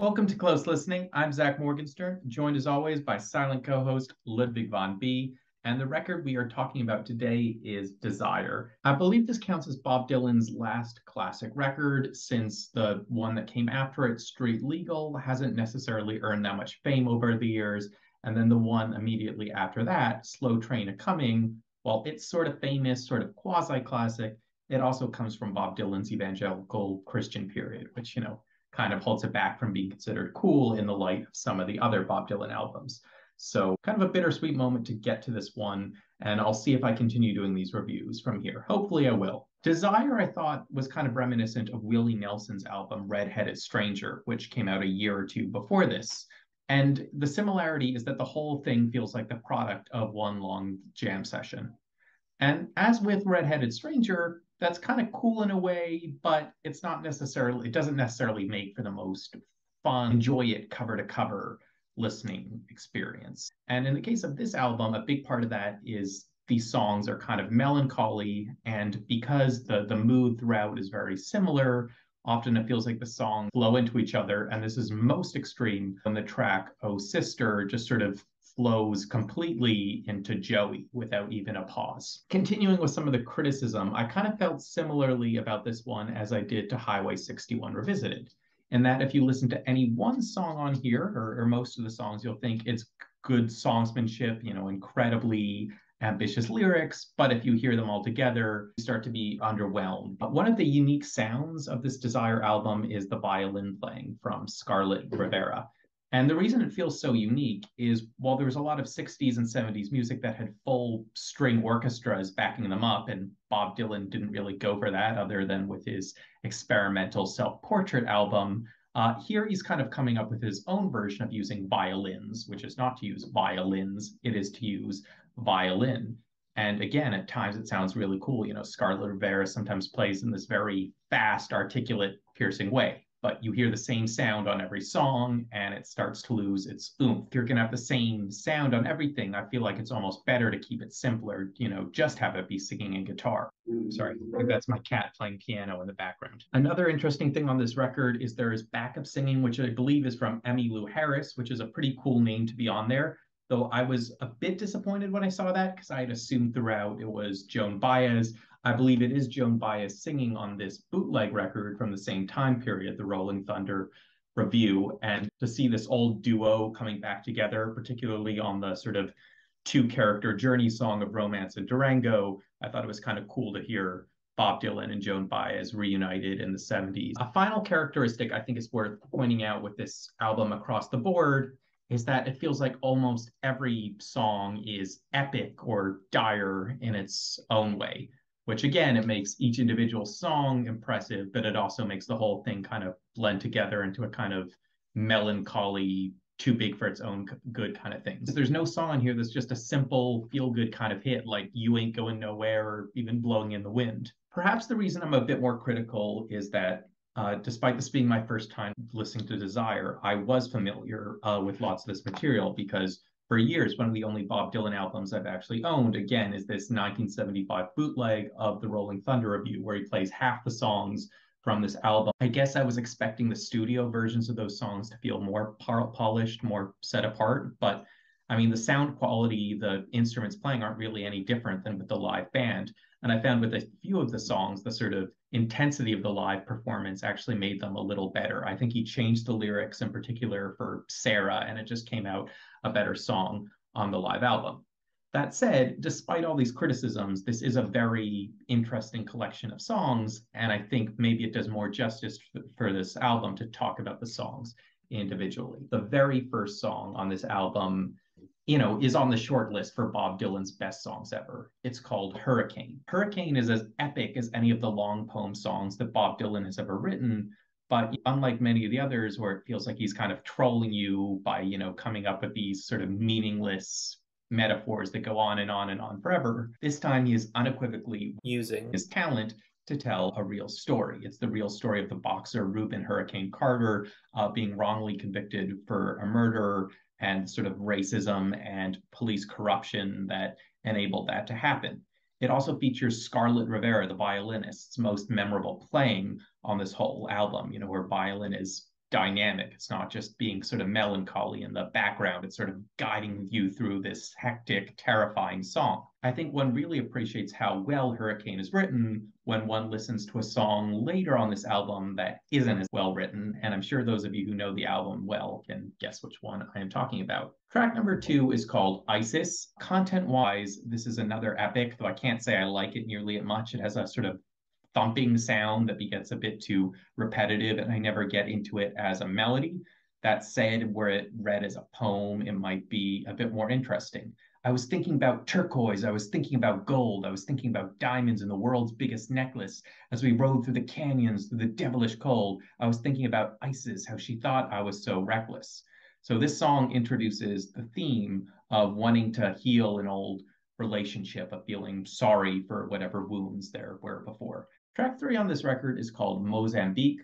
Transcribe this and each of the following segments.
Welcome to Close Listening. I'm Zach Morgenstern, joined as always by silent co-host Ludwig von B. And the record we are talking about today is Desire. I believe this counts as Bob Dylan's last classic record, since the one that came after it, Street Legal, hasn't necessarily earned that much fame over the years. And then the one immediately after that, Slow Train A-Coming, while it's sort of famous, sort of quasi-classic, it also comes from Bob Dylan's evangelical Christian period, which, kind of holds it back from being considered cool in the light of some of the other Bob Dylan albums. So kind of a bittersweet moment to get to this one, and I'll see if I continue doing these reviews from here. Hopefully I will. Desire, I thought, was kind of reminiscent of Willie Nelson's album Red-Headed Stranger, which came out a year or two before this. And the similarity is that the whole thing feels like the product of one long jam session. And as with Red-Headed Stranger, that's kind of cool in a way, but it doesn't necessarily make for the most fun, enjoy it cover to cover listening experience. And in the case of this album, a big part of that is these songs are kind of melancholy. And because the mood throughout is very similar, often it feels like the songs flow into each other. And this is most extreme when the track Oh Sister just sort of flows completely into Joey without even a pause. Continuing with some of the criticism, I kind of felt similarly about this one as I did to Highway 61 Revisited, in that if you listen to any one song on here, or most of the songs, you'll think it's good songsmanship, incredibly ambitious lyrics, but if you hear them all together, you start to be underwhelmed. But one of the unique sounds of this Desire album is the violin playing from Scarlett Rivera. And the reason it feels so unique is while there was a lot of 60s and 70s music that had full string orchestras backing them up, and Bob Dylan didn't really go for that other than with his experimental self-portrait album, here he's kind of coming up with his own version of using violins, which is not to use violins, it is to use violin. And again, at times it sounds really cool. Scarlett Rivera sometimes plays in this very fast, articulate, piercing way, but you hear the same sound on every song and it starts to lose its oomph. If you're going to have the same sound on everything, I feel like it's almost better to keep it simpler, just have it be singing and guitar. Sorry, I think that's my cat playing piano in the background. Another interesting thing on this record is there is backup singing, which I believe is from Emmylou Harris, which is a pretty cool name to be on there. Though I was a bit disappointed when I saw that because I had assumed throughout it was Joan Baez. I believe it is Joan Baez singing on this bootleg record from the same time period, the Rolling Thunder Review. And to see this old duo coming back together, particularly on the sort of two-character Journey song of Romance and Durango, I thought it was kind of cool to hear Bob Dylan and Joan Baez reunited in the 70s. A final characteristic I think is worth pointing out with this album across the board is that it feels like almost every song is epic or dire in its own way, which again, it makes each individual song impressive, but it also makes the whole thing kind of blend together into a kind of melancholy, too big for its own good kind of thing. So there's no song on here that's just a simple feel-good kind of hit like You Ain't Going Nowhere or even Blowing in the Wind. Perhaps the reason I'm a bit more critical is that despite this being my first time listening to Desire, I was familiar with lots of this material because for years, one of the only Bob Dylan albums I've actually owned, again, is this 1975 bootleg of the Rolling Thunder Review, where he plays half the songs from this album. I guess I was expecting the studio versions of those songs to feel more polished, more set apart, but I mean, the sound quality, the instruments playing aren't really any different than with the live band. And I found with a few of the songs, the sort of intensity of the live performance actually made them a little better. I think he changed the lyrics in particular for Sarah, and it just came out a better song on the live album. That said, despite all these criticisms, this is a very interesting collection of songs, and I think maybe it does more justice for this album to talk about the songs individually. The very first song on this album is on the short list for Bob Dylan's best songs ever. It's called Hurricane. Hurricane is as epic as any of the long poem songs that Bob Dylan has ever written, but unlike many of the others where it feels like he's kind of trolling you by, coming up with these sort of meaningless metaphors that go on and on and on forever, this time he is unequivocally using his talent to tell a real story. It's the real story of the boxer Reuben Hurricane Carter being wrongly convicted for a murder and sort of racism and police corruption that enabled that to happen. It also features Scarlett Rivera, the violinist's most memorable playing on this whole album. Her violin is dynamic. It's not just being sort of melancholy in the background. It's sort of guiding you through this hectic, terrifying song. I think one really appreciates how well Hurricane is written when one listens to a song later on this album that isn't as well written. And I'm sure those of you who know the album well can guess which one I am talking about. Track number 2 is called Isis. Content-wise, this is another epic, though I can't say I like it nearly as much. It has a sort of thumping sound that gets a bit too repetitive, and I never get into it as a melody. That said, were it read as a poem, it might be a bit more interesting. I was thinking about turquoise. I was thinking about gold. I was thinking about diamonds and the world's biggest necklace. As we rode through the canyons, through the devilish cold, I was thinking about Isis, how she thought I was so reckless. So this song introduces the theme of wanting to heal an old relationship, of feeling sorry for whatever wounds there were before. Track 3 on this record is called Mozambique.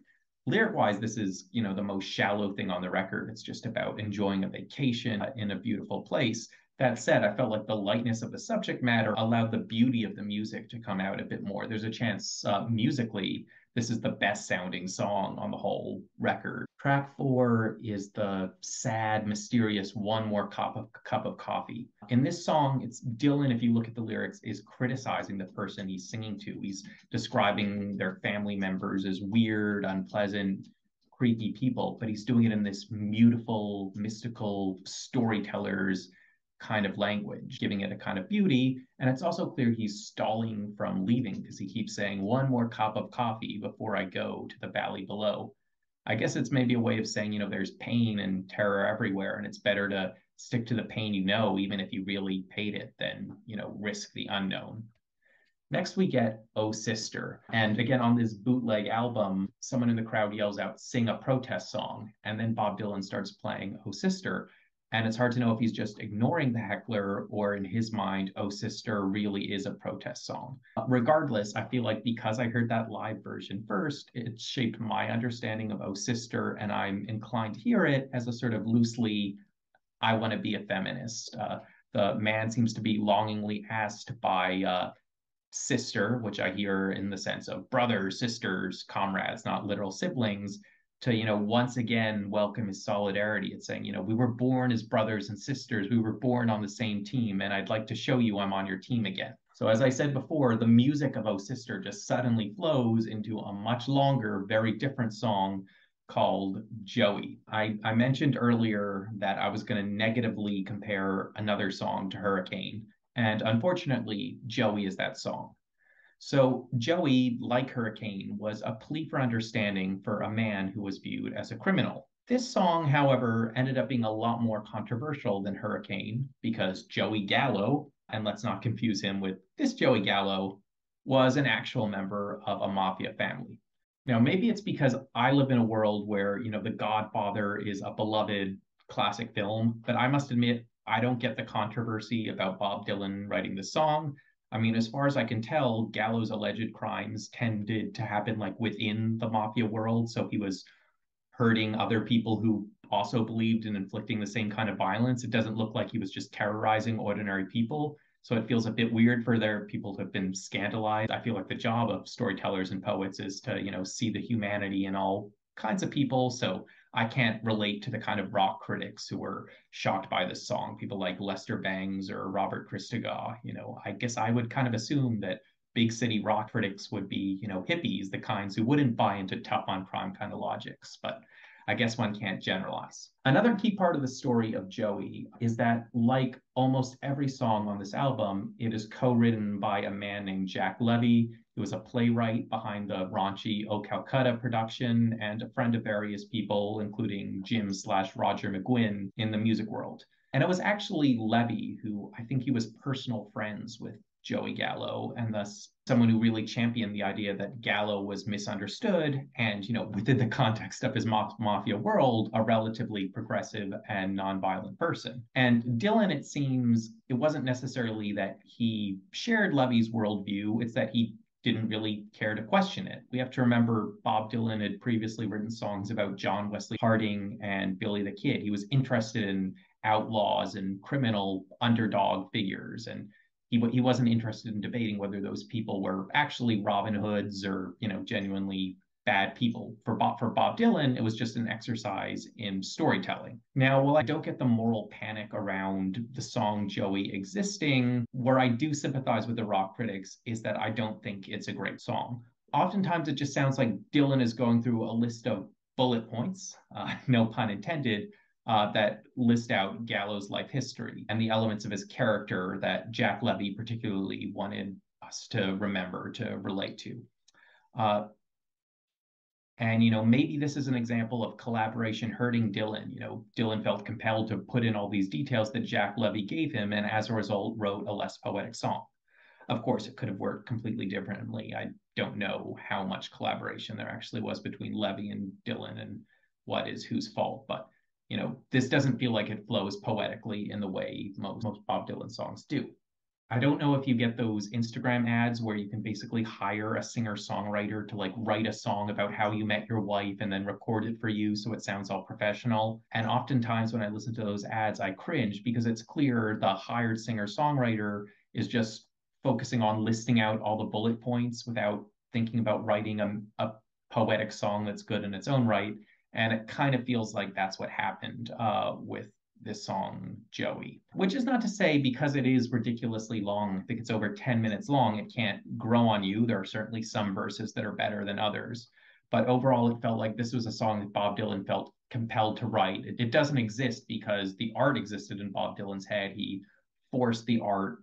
Lyric-wise, this is, the most shallow thing on the record. It's just about enjoying a vacation in a beautiful place. That said, I felt like the lightness of the subject matter allowed the beauty of the music to come out a bit more. There's a chance musically, this is the best sounding song on the whole record. Track 4 is the sad, mysterious One More Cup of Coffee. In this song, it's Dylan, if you look at the lyrics, is criticizing the person he's singing to. He's describing their family members as weird, unpleasant, creepy people, but he's doing it in this beautiful, mystical storyteller's kind of language, giving it a kind of beauty. And it's also clear he's stalling from leaving because he keeps saying, one more cup of coffee before I go to the valley below. I guess it's maybe a way of saying, there's pain and terror everywhere, and it's better to stick to the pain even if you really hate it, than, risk the unknown. Next, we get Oh Sister. And again, on this bootleg album, someone in the crowd yells out, sing a protest song. And then Bob Dylan starts playing Oh Sister. And it's hard to know if he's just ignoring the heckler or in his mind, Oh Sister really is a protest song. Regardless, I feel like because I heard that live version first, it shaped my understanding of Oh Sister, and I'm inclined to hear it as a sort of loosely, I want to be a feminist. The man seems to be longingly asked by sister, which I hear in the sense of brothers, sisters, comrades, not literal siblings, to, once again welcome his solidarity. It's saying, we were born as brothers and sisters. We were born on the same team, and I'd like to show you I'm on your team again. So as I said before, the music of Oh Sister just suddenly flows into a much longer, very different song called Joey. I mentioned earlier that I was going to negatively compare another song to Hurricane, and unfortunately, Joey is that song. So Joey, like Hurricane, was a plea for understanding for a man who was viewed as a criminal. This song, however, ended up being a lot more controversial than Hurricane because Joey Gallo, and let's not confuse him with this Joey Gallo, was an actual member of a mafia family. Now, maybe it's because I live in a world where, The Godfather is a beloved classic film, but I must admit, I don't get the controversy about Bob Dylan writing the song. I mean, as far as I can tell, Gallo's alleged crimes tended to happen like within the mafia world. So he was hurting other people who also believed in inflicting the same kind of violence. It doesn't look like he was just terrorizing ordinary people. So it feels a bit weird for their people to have been scandalized. I feel like the job of storytellers and poets is to, see the humanity in all kinds of people. So I can't relate to the kind of rock critics who were shocked by this song, people like Lester Bangs or Robert Christgau. I guess I would kind of assume that big city rock critics would be, hippies, the kinds who wouldn't buy into tough on crime kind of logics. But I guess one can't generalize. Another key part of the story of Joey is that, like almost every song on this album, it is co-written by a man named Jack Levy, who was a playwright behind the raunchy O Calcutta production and a friend of various people, including Jim/Roger McGuinn in the music world. And it was actually Levy who, I think he was personal friends with Joey Gallo, and thus someone who really championed the idea that Gallo was misunderstood and, within the context of his mafia world, a relatively progressive and nonviolent person. And Dylan, it seems, it wasn't necessarily that he shared Levy's worldview, it's that he didn't really care to question it. We have to remember Bob Dylan had previously written songs about John Wesley Harding and Billy the Kid. He was interested in outlaws and criminal underdog figures, and he wasn't interested in debating whether those people were actually Robin Hoods or, genuinely bad people. For Bob Dylan, it was just an exercise in storytelling. Now, while I don't get the moral panic around the song Joey existing, where I do sympathize with the rock critics is that I don't think it's a great song. Oftentimes, it just sounds like Dylan is going through a list of bullet points, no pun intended, that list out Gallo's life history and the elements of his character that Jack Levy particularly wanted us to remember, to relate to. Uh, and, maybe this is an example of collaboration hurting Dylan. Dylan felt compelled to put in all these details that Jack Levy gave him, and as a result, wrote a less poetic song. Of course, it could have worked completely differently. I don't know how much collaboration there actually was between Levy and Dylan and what is whose fault, but this doesn't feel like it flows poetically in the way most Bob Dylan songs do. I don't know if you get those Instagram ads where you can basically hire a singer-songwriter to like write a song about how you met your wife and then record it for you so it sounds all professional. And oftentimes when I listen to those ads, I cringe because it's clear the hired singer-songwriter is just focusing on listing out all the bullet points without thinking about writing a poetic song that's good in its own right. And it kind of feels like that's what happened with this song, Joey, which is not to say because it is ridiculously long, I think it's over 10 minutes long, it can't grow on you. There are certainly some verses that are better than others. But overall, it felt like this was a song that Bob Dylan felt compelled to write. It doesn't exist because the art existed in Bob Dylan's head. He forced the art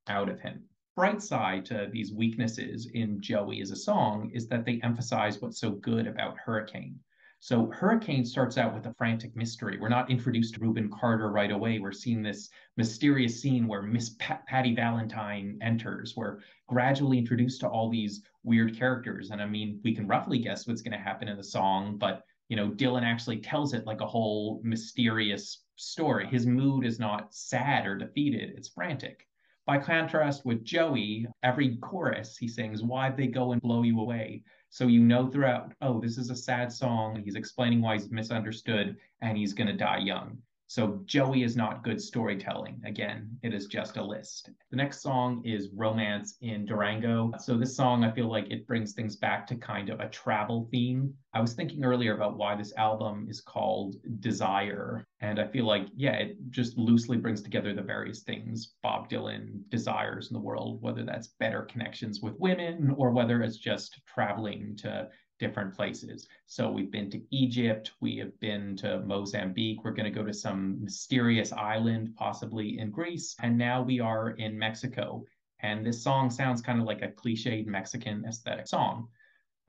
out of him. Bright side to these weaknesses in Joey as a song is that they emphasize what's so good about Hurricane. So Hurricane starts out with a frantic mystery. We're not introduced to Reuben Carter right away. We're seeing this mysterious scene where Miss Patty Valentine enters. We're gradually introduced to all these weird characters. And I mean, we can roughly guess what's going to happen in the song, but Dylan actually tells it like a whole mysterious story. His mood is not sad or defeated, it's frantic. By contrast with Joey, every chorus he sings, "Why'd they go and blow you away?" So throughout, oh, this is a sad song. He's explaining why he's misunderstood and he's going to die young. So Joey is not good storytelling. Again, it is just a list. The next song is Romance in Durango. So this song, I feel like it brings things back to kind of a travel theme. I was thinking earlier about why this album is called Desire. And I feel like, yeah, it just loosely brings together the various things Bob Dylan desires in the world, whether that's better connections with women or whether it's just traveling to different places. So we've been to Egypt, we have been to Mozambique, we're going to go to some mysterious island, possibly in Greece, and now we are in Mexico. And this song sounds kind of like a cliched Mexican aesthetic song.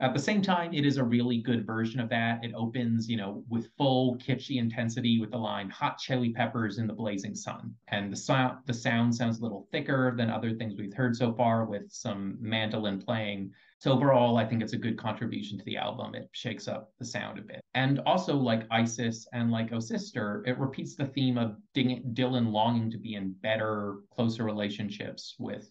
At the same time, it is a really good version of that. It opens, with full kitschy intensity with the line "hot chili peppers in the blazing sun," and the sound sounds a little thicker than other things we've heard so far, with some mandolin playing. So overall, I think it's a good contribution to the album. It shakes up the sound a bit, and also like Isis and like Oh Sister, it repeats the theme of Dylan longing to be in better, closer relationships with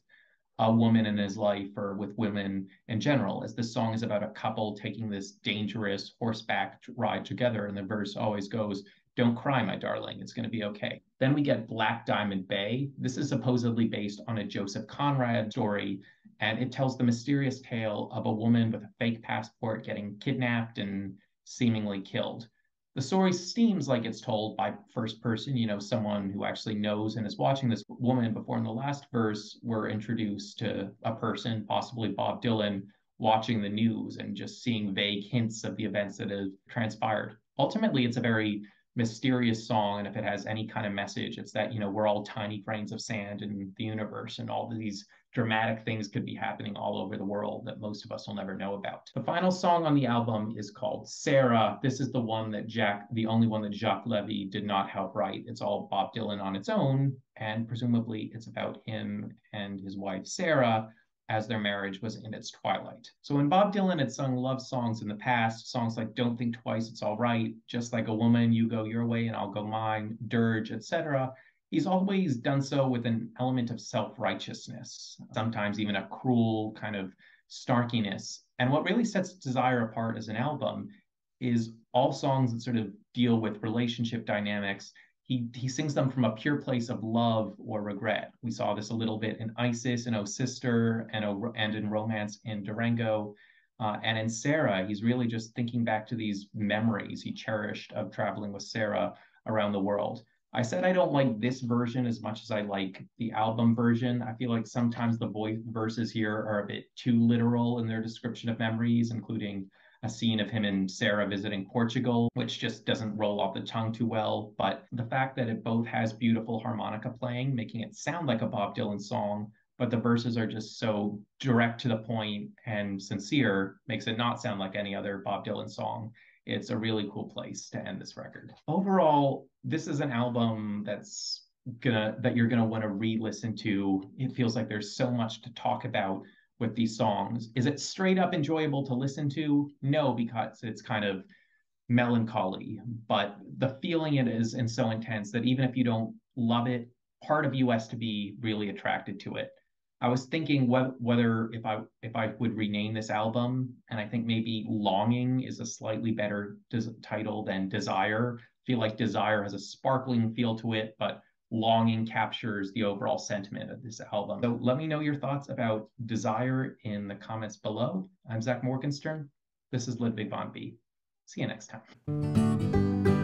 a woman in his life or with women in general, as this song is about a couple taking this dangerous horseback ride together. And the verse always goes, "Don't cry, my darling, it's going to be okay." Then we get Black Diamond Bay. This is supposedly based on a Joseph Conrad story, and it tells the mysterious tale of a woman with a fake passport getting kidnapped and seemingly killed. The story seems like it's told by first person, someone who actually knows and is watching this woman. Before in the last verse, we're introduced to a person, possibly Bob Dylan, watching the news and just seeing vague hints of the events that have transpired. Ultimately, it's a very mysterious song, and if it has any kind of message, it's that, we're all tiny grains of sand in the universe, and all of these dramatic things could be happening all over the world that most of us will never know about. The final song on the album is called Sarah. This is the only one that Jacques Levy did not help write. It's all Bob Dylan on its own, and presumably it's about him and his wife Sarah as their marriage was in its twilight. So when Bob Dylan had sung love songs in the past, songs like "Don't Think Twice, It's All Right," "Just Like a Woman," "You Go Your Way and I'll Go Mine," "Dirge," etc., he's always done so with an element of self-righteousness, sometimes even a cruel kind of snarkiness. And what really sets Desire apart as an album is all songs that sort of deal with relationship dynamics. He sings them from a pure place of love or regret. We saw this a little bit in Isis and Oh Sister and in Romance in Durango. And in Sarah, he's really just thinking back to these memories he cherished of traveling with Sarah around the world. I said I don't like this version as much as I like the album version. I feel like sometimes the voice verses here are a bit too literal in their description of memories, including a scene of him and Sarah visiting Portugal, which just doesn't roll off the tongue too well. But the fact that it both has beautiful harmonica playing, making it sound like a Bob Dylan song, but the verses are just so direct to the point and sincere, makes it not sound like any other Bob Dylan song. It's a really cool place to end this record. Overall, this is an album that you're gonna want to re-listen to. It feels like there's so much to talk about with these songs. Is it straight up enjoyable to listen to? No, because it's kind of melancholy, but the feeling it is and so intense that even if you don't love it, part of you has to be really attracted to it. I was thinking whether if I would rename this album, and I think maybe Longing is a slightly better title than Desire. I feel like Desire has a sparkling feel to it, but Longing captures the overall sentiment of this album. So let me know your thoughts about Desire in the comments below. I'm Zach Morgenstern. This is Ludwig von B. See you next time.